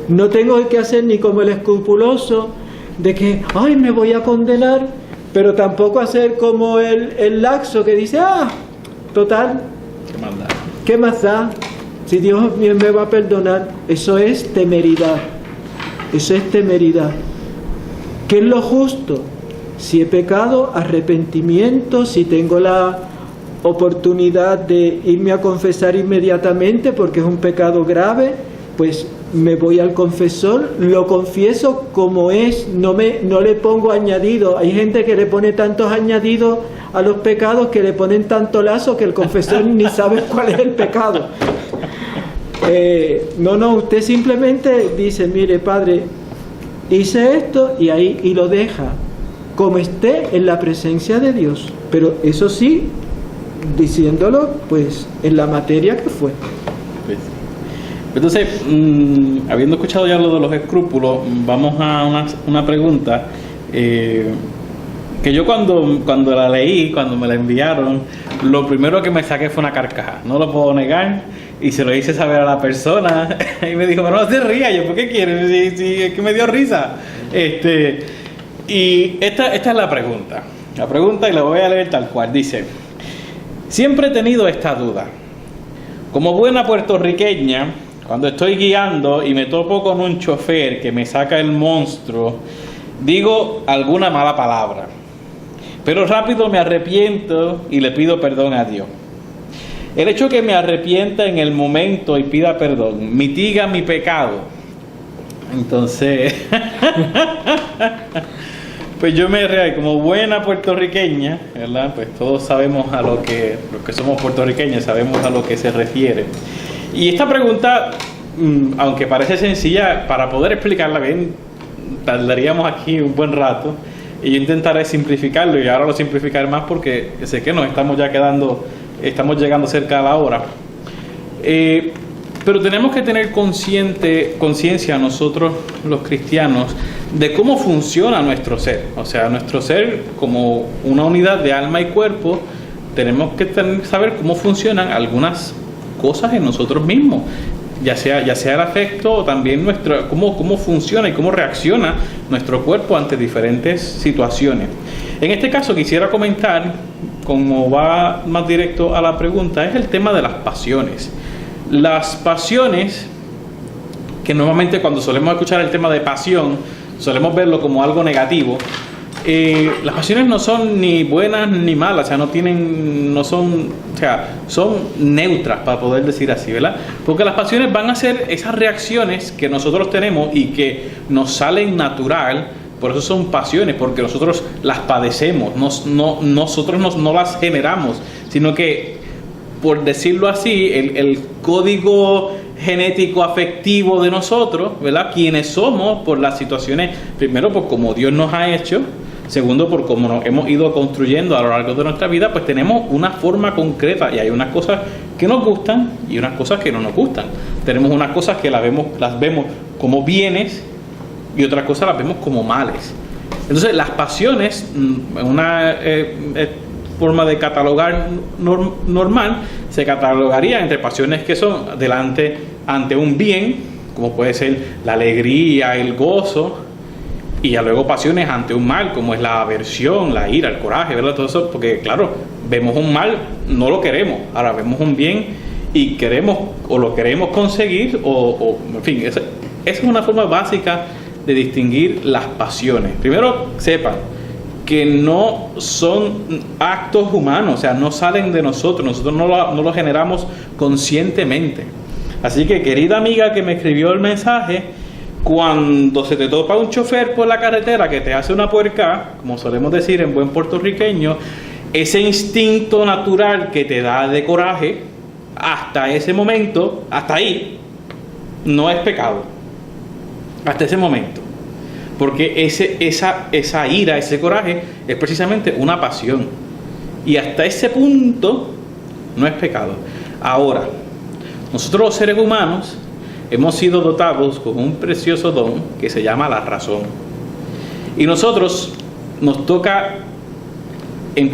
no tengo que hacer ni como el escrupuloso de que, ay, me voy a condenar, pero tampoco hacer como el laxo que dice, total, ¿qué más da? Si Dios me va a perdonar. Eso es temeridad. Eso es temeridad. ¿Qué es lo justo? Si he pecado, arrepentimiento. Si tengo la oportunidad de irme a confesar inmediatamente porque es un pecado grave, pues me voy al confesor, lo confieso como es, no le pongo añadido. Hay gente que le pone tantos añadidos a los pecados que le ponen tanto lazo que el confesor ni sabe cuál es el pecado. No, usted simplemente dice, mire, Padre, hice esto, y lo deja como esté en la presencia de Dios, pero eso sí, diciéndolo pues en la materia que fue. Entonces, habiendo escuchado ya lo de los escrúpulos, vamos a una pregunta que yo cuando la leí, cuando me la enviaron, lo primero que me saqué fue una carcajada, no lo puedo negar, y se lo hice saber a la persona y me dijo, pero no se ría. Yo, ¿por qué quieres? Si es que me dio risa. Y esta es la pregunta, y la voy a leer tal cual. Dice: siempre he tenido esta duda. Como buena puertorriqueña, cuando estoy guiando y me topo con un chofer que me saca el monstruo, digo alguna mala palabra, pero rápido me arrepiento y le pido perdón a Dios. El hecho que me arrepienta en el momento y pida perdón mitiga mi pecado. Entonces, pues yo me reí como buena puertorriqueña, ¿verdad? Pues todos sabemos los que somos puertorriqueños, sabemos a lo que se refiere. Y esta pregunta, aunque parece sencilla, para poder explicarla bien, tardaríamos aquí un buen rato. Y yo intentaré simplificarlo, y ahora lo simplificaré más porque sé que estamos llegando cerca a la hora. Pero tenemos que tener conciencia nosotros los cristianos de cómo funciona nuestro ser. O sea, nuestro ser como una unidad de alma y cuerpo, tenemos que saber cómo funcionan algunas cosas en nosotros mismos, ya sea el afecto o también cómo funciona y cómo reacciona nuestro cuerpo ante diferentes situaciones. En este caso quisiera comentar, como va más directo a la pregunta, es el tema de las pasiones. Las pasiones, que normalmente cuando solemos escuchar el tema de pasión, solemos verlo como algo negativo. Las pasiones no son ni buenas ni malas, son neutras, para poder decir así, ¿verdad? Porque las pasiones van a ser esas reacciones que nosotros tenemos y que nos salen natural. Por eso son pasiones, porque nosotros las padecemos, nosotros no las generamos, sino que, por decirlo así, el código genético afectivo de nosotros, ¿verdad? Quienes somos por las situaciones, primero por cómo Dios nos ha hecho, segundo por cómo nos hemos ido construyendo a lo largo de nuestra vida, pues tenemos una forma concreta, y hay unas cosas que nos gustan y unas cosas que no nos gustan. Tenemos unas cosas que las vemos como bienes y otras cosas las vemos como males. Entonces las pasiones, una forma de catalogar normal, se catalogaría entre pasiones que son ante un bien, como puede ser la alegría, el gozo, y ya luego pasiones ante un mal, como es la aversión, la ira, el coraje, ¿verdad? Todo eso, porque claro, vemos un mal, no lo queremos, ahora vemos un bien y lo queremos conseguir, en fin, esa es una forma básica de distinguir las pasiones. Primero, sepan que no son actos humanos, o sea, no salen de nosotros no lo generamos conscientemente. Así que, querida amiga que me escribió el mensaje, cuando se te topa un chofer por la carretera que te hace una puerca, como solemos decir en buen puertorriqueño, ese instinto natural que te da de coraje, hasta ese momento, hasta ahí, no es pecado. Hasta ese momento. Porque esa ira, ese coraje, es precisamente una pasión. Y hasta ese punto no es pecado. Ahora, nosotros los seres humanos hemos sido dotados con un precioso don que se llama la razón. Y nosotros nos toca,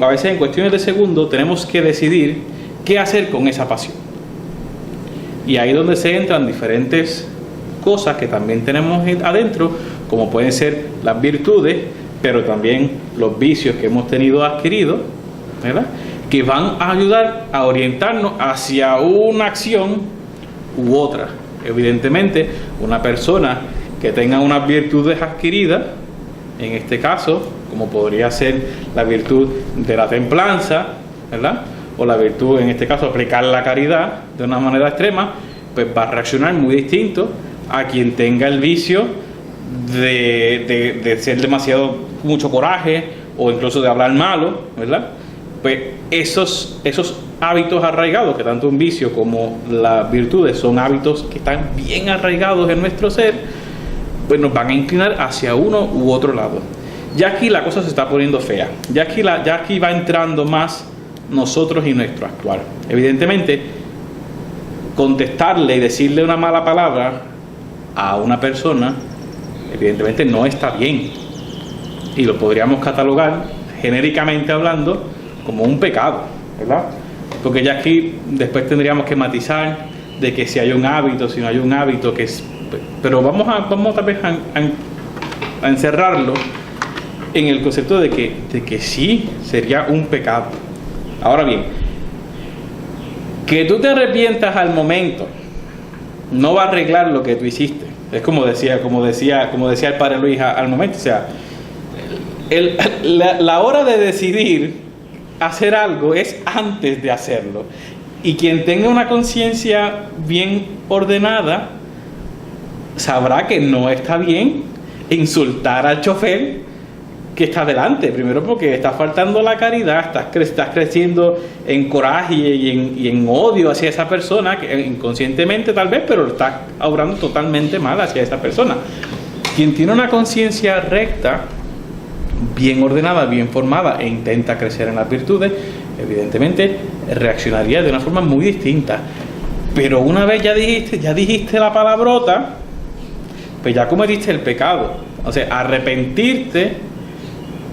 a veces en cuestiones de segundos, tenemos que decidir qué hacer con esa pasión. Y ahí es donde se entran diferentes cosas que también tenemos adentro, como pueden ser las virtudes, pero también los vicios que hemos tenido adquiridos, ¿verdad?, que van a ayudar a orientarnos hacia una acción u otra. Evidentemente, una persona que tenga unas virtudes adquiridas, en este caso, como podría ser la virtud de la templanza, ¿verdad?, o la virtud, en este caso, aplicar la caridad de una manera extrema, pues va a reaccionar muy distinto a quien tenga el vicio de ser mucho coraje, o incluso de hablar malo, ¿verdad? Pues esos hábitos arraigados, que tanto un vicio como las virtudes son hábitos que están bien arraigados en nuestro ser, pues nos van a inclinar hacia uno u otro lado. Ya aquí la cosa se está poniendo fea. Ya aquí va entrando más nosotros y nuestro actuar. Evidentemente, contestarle y decirle una mala palabra a una persona, evidentemente no está bien. Y lo podríamos catalogar, genéricamente hablando, como un pecado, ¿verdad? Porque ya aquí después tendríamos que matizar de que si hay un hábito, si no hay un hábito, que es, pero vamos tal vez a encerrarlo en el concepto de que sí sería un pecado. Ahora bien, que tú te arrepientas al momento no va a arreglar lo que tú hiciste. Es como decía el padre Luis al momento, o sea, la hora de decidir hacer algo es antes de hacerlo. Y quien tenga una conciencia bien ordenada sabrá que no está bien insultar al chofer que está delante. Primero porque estás faltando la caridad, estás creciendo en coraje y en odio hacia esa persona, que inconscientemente tal vez, pero estás obrando totalmente mal hacia esa persona. Quien tiene una conciencia recta, bien ordenada, bien formada e intenta crecer en las virtudes, evidentemente reaccionaría de una forma muy distinta. Pero una vez ya dijiste la palabrota, pues ya cometiste el pecado. O sea, arrepentirte,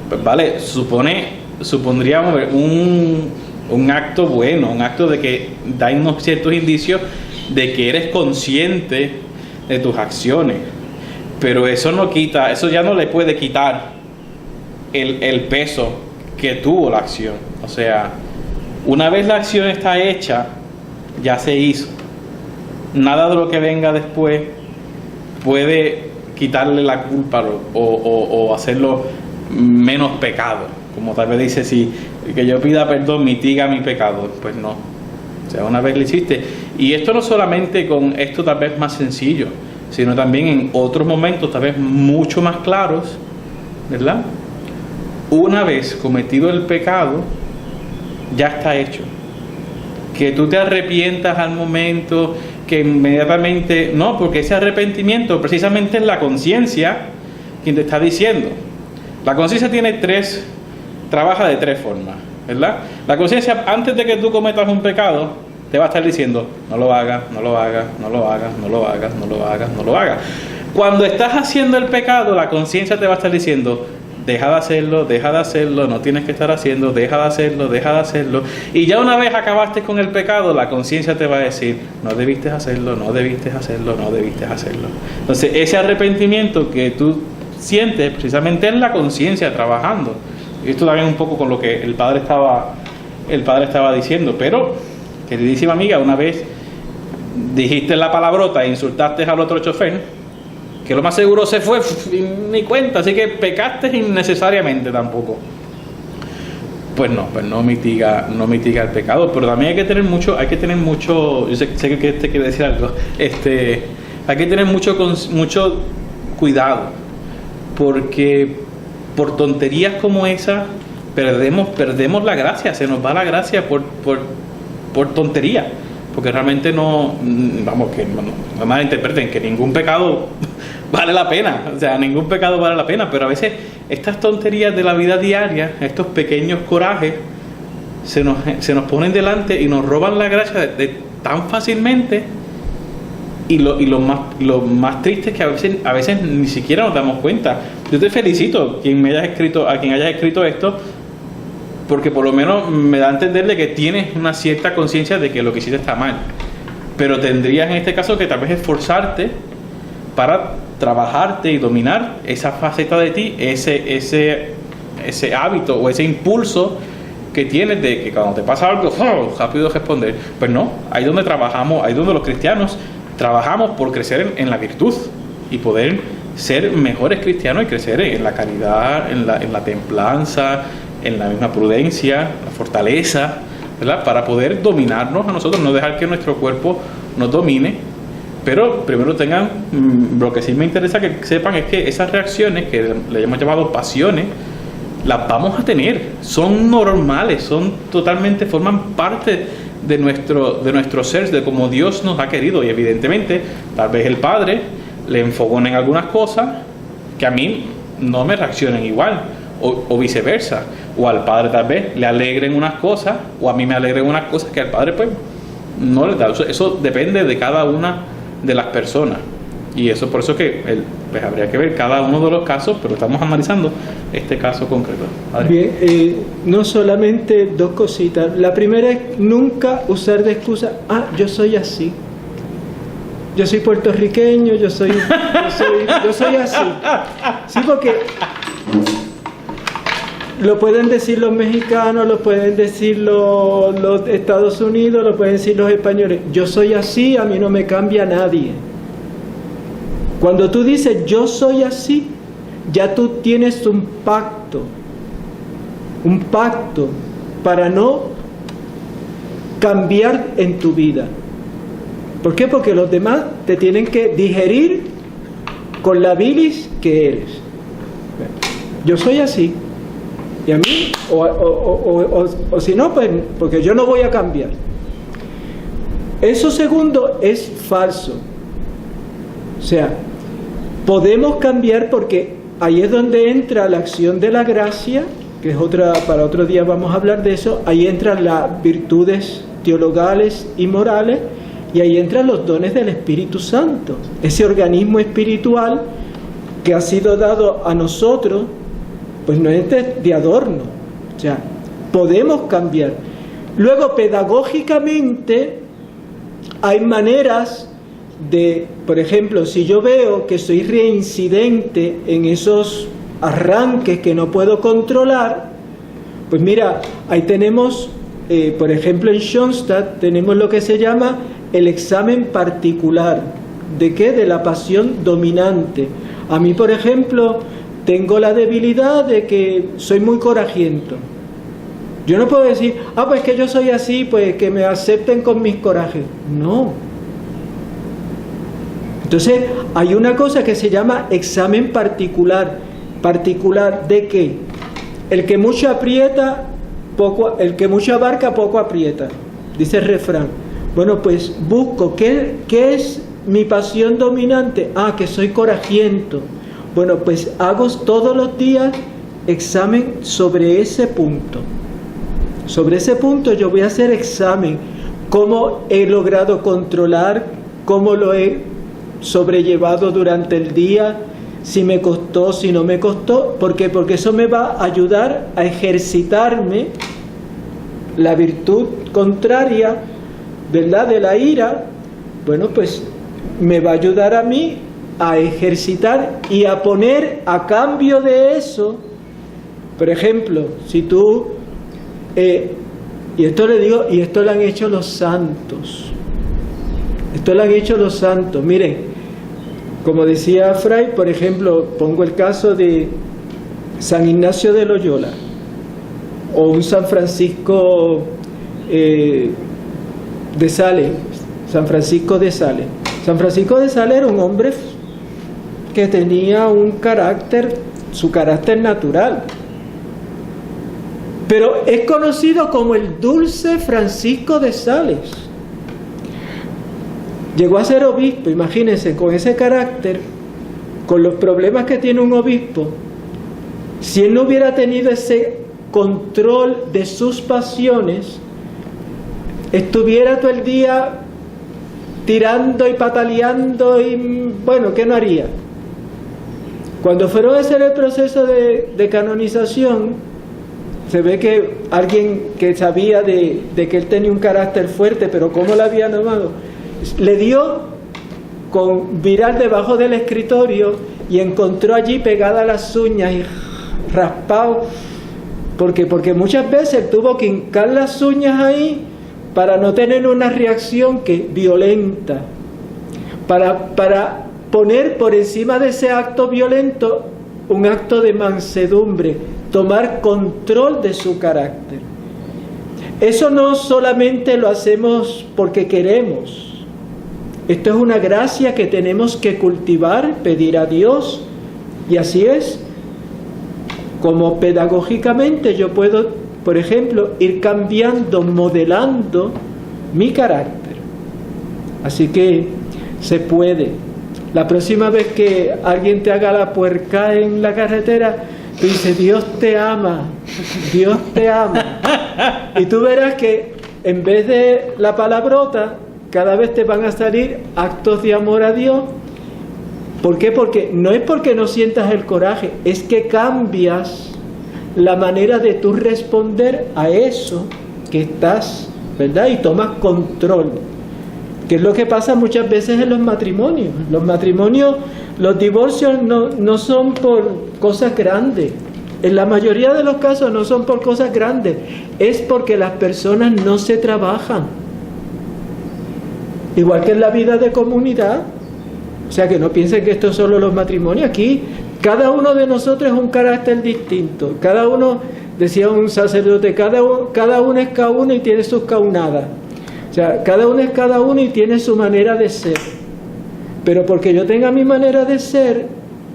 pues vale, supondría un acto bueno, un acto de que da unos ciertos indicios de que eres consciente de tus acciones. Pero eso ya no le puede quitar el peso que tuvo la acción. O sea, una vez la acción está hecha, ya se hizo. Nada de lo que venga después puede quitarle la culpa o hacerlo menos pecado. Como tal vez dice, si que yo pida perdón mitiga mi pecado. Pues no. O sea, una vez lo hiciste. Y esto no solamente con esto tal vez más sencillo, sino también en otros momentos tal vez mucho más claros, ¿verdad? Una vez cometido el pecado, ya está hecho. Que tú te arrepientas al momento, que inmediatamente, no, porque ese arrepentimiento precisamente es la conciencia quien te está diciendo. La conciencia trabaja de tres formas, ¿verdad? La conciencia, antes de que tú cometas un pecado, te va a estar diciendo, no lo hagas, no lo hagas, no lo hagas, no lo hagas, no lo hagas, no lo hagas. Cuando estás haciendo el pecado, la conciencia te va a estar diciendo, deja de hacerlo, no tienes que estar haciendo, deja de hacerlo. Y ya una vez acabaste con el pecado, la conciencia te va a decir, no debiste hacerlo. Entonces, ese arrepentimiento que tú sientes, precisamente es la conciencia trabajando. Y esto también un poco con lo que el padre estaba diciendo. Pero, queridísima amiga, una vez dijiste la palabrota e insultaste al otro chofer, que lo más seguro se fue ni cuenta, así que pecaste innecesariamente tampoco. Pues no mitiga el pecado, pero también hay que tener mucho, yo sé que te quiere decir algo, hay que tener mucho cuidado, porque por tonterías como esa perdemos la gracia, se nos va la gracia por tontería, porque realmente no malinterpreten, que ningún pecado vale la pena, o sea, ningún pecado vale la pena, pero a veces estas tonterías de la vida diaria, estos pequeños corajes, se nos ponen delante y nos roban la gracia tan fácilmente, y lo más triste es que a veces ni siquiera nos damos cuenta. Yo te felicito a quien hayas escrito esto, porque por lo menos me da a entender de que tienes una cierta conciencia de que lo que hiciste está mal, pero tendrías en este caso que tal vez esforzarte para trabajarte y dominar esa faceta de ti, ese hábito o ese impulso que tienes de que cuando te pasa algo, rápido responder. Pues no, ahí donde trabajamos, ahí donde los cristianos trabajamos por crecer en la virtud y poder ser mejores cristianos y crecer en la caridad, en la templanza, en la misma prudencia, la fortaleza, ¿verdad? Para poder dominarnos a nosotros, no dejar que nuestro cuerpo nos domine. Pero primero lo que sí me interesa que sepan es que esas reacciones que le hemos llamado pasiones, las vamos a tener, son normales, forman parte de nuestro ser, de cómo Dios nos ha querido. Y evidentemente, tal vez el Padre le enfogona en algunas cosas que a mí no me reaccionan igual, o viceversa, o al Padre tal vez le alegren unas cosas, o a mí me alegren unas cosas que al Padre pues no le da. Eso depende de cada una de las personas, y eso por eso que pues habría que ver cada uno de los casos, pero estamos analizando este caso concreto. Bien, no solamente dos cositas. La primera es nunca usar de excusa, yo soy así, yo soy puertorriqueño, yo soy así. Sí, porque lo pueden decir los mexicanos, lo pueden decir los Estados Unidos, lo pueden decir los españoles. Yo soy así, a mí no me cambia nadie. Cuando tú dices yo soy así, ya tú tienes un pacto para no cambiar en tu vida. ¿Por qué? Porque los demás te tienen que digerir con la bilis que eres. Yo soy así. Y a mí, o si no, pues porque yo no voy a cambiar. Eso segundo es falso. O sea, podemos cambiar porque ahí es donde entra la acción de la gracia, que es para otro día vamos a hablar de eso. Ahí entran las virtudes teologales y morales, y ahí entran los dones del Espíritu Santo, ese organismo espiritual que ha sido dado a nosotros. Pues no es de adorno, o sea, podemos cambiar. Luego, pedagógicamente, hay maneras de, por ejemplo, si yo veo que soy reincidente en esos arranques que no puedo controlar, pues mira, ahí tenemos, por ejemplo, en Schoenstatt tenemos lo que se llama el examen particular. ¿De qué? De la pasión dominante. A mí, por ejemplo, tengo la debilidad de que soy muy corajiento. Yo no puedo decir, pues que yo soy así, pues que me acepten con mis corajes. No. Entonces, hay una cosa que se llama examen particular. ¿Particular de qué? El que mucho abarca, poco aprieta. Dice el refrán. Bueno, pues busco, ¿qué es mi pasión dominante? Que soy corajiento. Bueno, pues hago todos los días examen sobre ese punto. Sobre ese punto yo voy a hacer examen. ¿Cómo he logrado controlar? ¿Cómo lo he sobrellevado durante el día? Si me costó, si no me costó. ¿Por qué? Porque eso me va a ayudar a ejercitarme la virtud contraria, ¿verdad?, de la ira. Bueno, pues me va a ayudar a mí a ejercitar y a poner a cambio de eso. Por ejemplo, si tú y esto le digo, y esto lo han hecho los santos, miren, como decía Fray, por ejemplo, pongo el caso de San Ignacio de Loyola o un San Francisco de Sales. San Francisco de Sales era un hombre que tenía su carácter natural, pero es conocido como el dulce Francisco de Sales. Llegó a ser obispo, imagínense, con ese carácter, con los problemas que tiene un obispo. Si él no hubiera tenido ese control de sus pasiones, estuviera todo el día tirando y pataleando y bueno, ¿qué no haría? Cuando fueron a hacer el proceso de canonización, se ve que alguien que sabía de que él tenía un carácter fuerte, pero ¿cómo lo había nomado? Le dio con virar debajo del escritorio y encontró allí pegadas las uñas y raspado. Porque muchas veces tuvo que hincar las uñas ahí para no tener una reacción violenta, para poner por encima de ese acto violento un acto de mansedumbre, tomar control de su carácter. Eso no solamente lo hacemos porque queremos, esto es una gracia que tenemos que cultivar, pedir a Dios, y así es. Como pedagógicamente yo puedo, por ejemplo, ir cambiando, modelando mi carácter. Así que se puede. La próxima vez que alguien te haga la puerca en la carretera, tú dices, Dios te ama, Dios te ama. Y tú verás que en vez de la palabrota, cada vez te van a salir actos de amor a Dios. ¿Por qué? Porque no es porque no sientas el coraje, es que cambias la manera de tú responder a eso que estás, ¿verdad? Y tomas control, que es lo que pasa muchas veces en los matrimonios. Los matrimonios, los divorcios no son por cosas grandes. En la mayoría de los casos no son por cosas grandes, es porque las personas no se trabajan. Igual que en la vida de comunidad. O sea, que no piensen que esto es solo los matrimonios. Aquí, cada uno de nosotros es un carácter distinto. Cada uno, decía un sacerdote, cada uno es cada uno y tiene sus caunadas. O sea, cada uno es cada uno y tiene su manera de ser. Pero porque yo tenga mi manera de ser,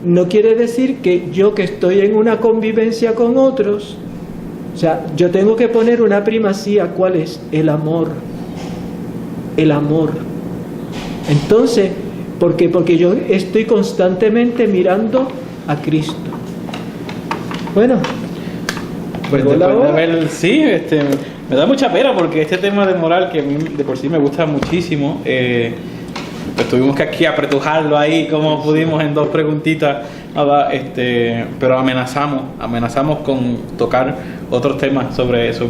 no quiere decir que yo que estoy en una convivencia con otros, o sea, yo tengo que poner una primacía. ¿Cuál es? El amor. El amor. Entonces, ¿por qué? Porque yo estoy constantemente mirando a Cristo. Bueno, pues sí, me da mucha pena porque este tema de moral, que a mí de por sí me gusta muchísimo, pues tuvimos que aquí apretujarlo ahí como pudimos en 2 preguntitas, nada, pero amenazamos con tocar otros temas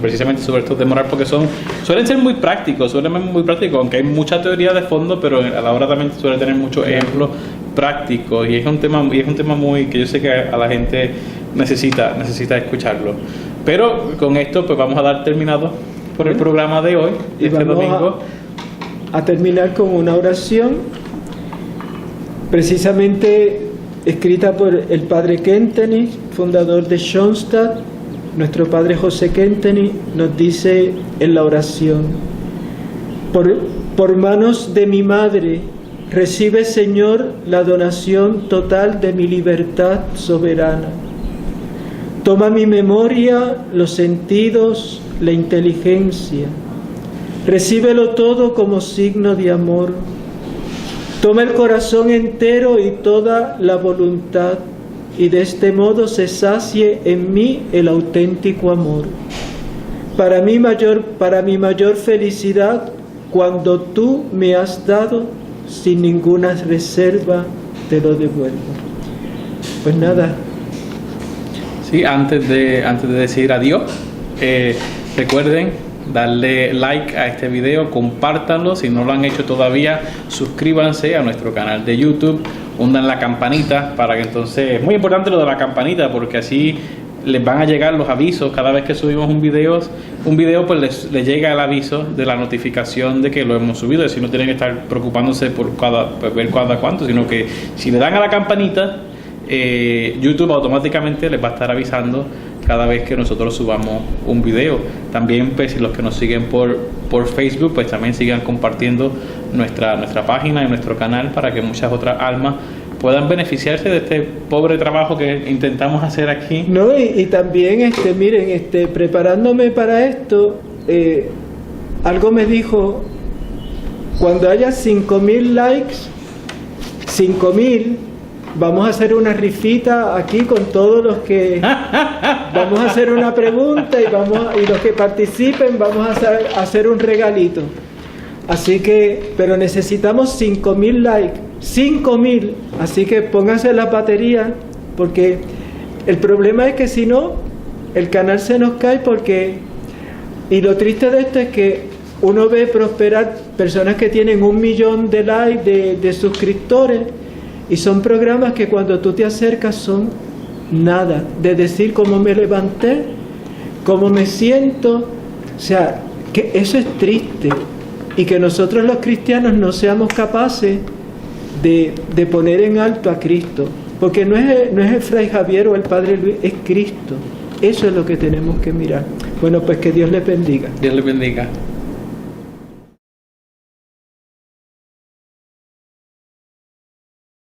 precisamente sobre estos de moral, porque suelen ser muy prácticos, aunque hay mucha teoría de fondo, pero a la hora también suele tener muchos ejemplos prácticos, y es un tema muy que yo sé que a la gente necesita escucharlo. Pero con esto pues vamos a dar terminado por el programa de hoy, y este domingo. A terminar con una oración precisamente escrita por el padre Kentenny, fundador de Schoenstatt. Nuestro padre José Kentenny nos dice en la oración: por manos de mi madre, recibe, Señor, la donación total de mi libertad soberana. Toma mi memoria, los sentidos, la inteligencia. Recíbelo todo como signo de amor. Toma el corazón entero y toda la voluntad, y de este modo se sacie en mí el auténtico amor. Para mi mayor felicidad, cuando tú me has dado, sin ninguna reserva te lo devuelvo. Pues nada. Sí, antes de decir adiós, recuerden darle like a este video, compártanlo si no lo han hecho todavía, suscríbanse a nuestro canal de YouTube, hundan la campanita para que entonces, es muy importante lo de la campanita porque así les van a llegar los avisos cada vez que subimos un video pues les llega el aviso de la notificación de que lo hemos subido, así no tienen que estar preocupándose por ver cada cuánto, sino que si le dan a la campanita, YouTube automáticamente les va a estar avisando cada vez que nosotros subamos un video. También pues si los que nos siguen por Facebook pues también sigan compartiendo nuestra página y nuestro canal para que muchas otras almas puedan beneficiarse de este pobre trabajo que intentamos hacer aquí. No, y también miren, preparándome para esto, algo me dijo: cuando haya 5,000 likes, 5,000, vamos a hacer una rifita aquí con todos los que vamos a hacer una pregunta y los que participen vamos a hacer un regalito. Así que, pero necesitamos 5.000 likes, 5.000, así que pónganse la batería, porque el problema es que si no, el canal se nos cae y lo triste de esto es que uno ve prosperar personas que tienen 1 millón de likes, de suscriptores, y son programas que cuando tú te acercas son nada, de decir cómo me levanté, cómo me siento, o sea, que eso es triste, y que nosotros los cristianos no seamos capaces de poner en alto a Cristo, porque no es el Fray Javier o el Padre Luis, es Cristo. Eso es lo que tenemos que mirar. Bueno, pues que Dios les bendiga. Dios les bendiga.